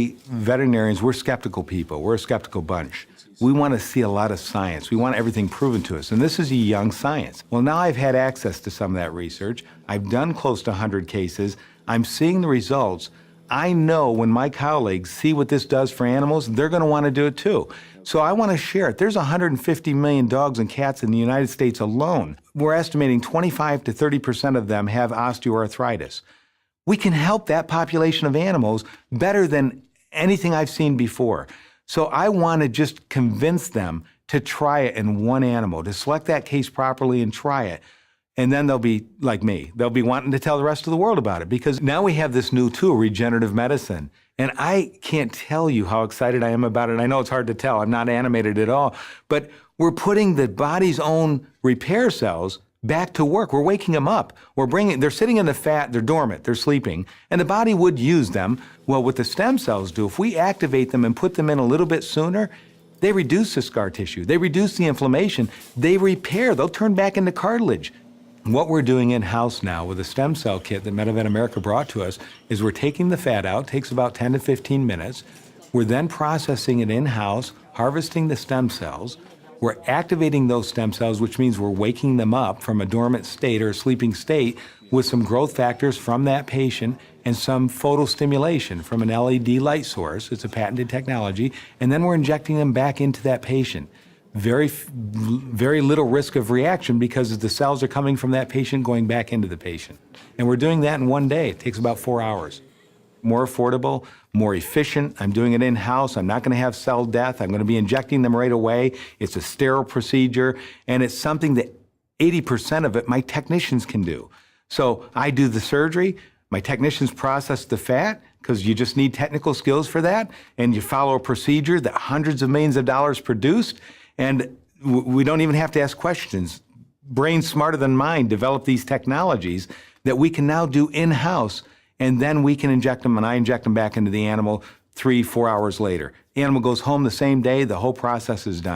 we veterinarians, we're skeptical people. We're a skeptical bunch. We want to see a lot of science. We want everything proven to us. And this is a young science. Well, now I've had access to some of that research. I've done close to 100 cases. I'm seeing the results. I know when my colleagues see what this does for animals, they're going to want to do it too. So I want to share it. There's 150 million dogs and cats in the United States alone. We're estimating 25 to 30% of them have osteoarthritis. We can help that population of animals better than anything I've seen before. So I want to just convince them to try it in one animal, to select that case properly and try it. And then they'll be like me. They'll be wanting to tell the rest of the world about it because now we have this new tool, regenerative medicine. And I can't tell you how excited I am about it. I know it's hard to tell. I'm not animated at all. But we're putting the body's own repair cells back to work. We're waking them up. They're sitting in the fat, they're dormant, they're sleeping, and the body would use them. Well, what the stem cells do, if we activate them and put them in a little bit sooner, they reduce the scar tissue, they reduce the inflammation, they repair, they'll turn back into cartilage. What we're doing in-house now with a stem cell kit that MediVet America brought to us is we're taking the fat out, takes about 10 to 15 minutes. We're then processing it in-house, harvesting the stem cells. We're activating those stem cells, which means we're waking them up from a dormant state or a sleeping state with some growth factors from that patient and some photostimulation from an LED light source. It's a patented technology. And then we're injecting them back into that patient. Very little risk of reaction because the cells are coming from that patient going back into the patient. And we're doing that in one day. It takes about 4 hours. More affordable, more efficient. I'm doing it in-house. I'm not going to have cell death. I'm going to be injecting them right away. It's a sterile procedure, and it's something that 80% of it my technicians can do. So I do the surgery. My technicians process the fat because you just need technical skills for that, and you follow a procedure that hundreds of millions of dollars produced, and we don't even have to ask questions. Brains smarter than mine develop these technologies that we can now do in-house, and then we can inject them, and I inject them back into the animal 3-4 hours later. The animal goes home the same day, the whole process is done.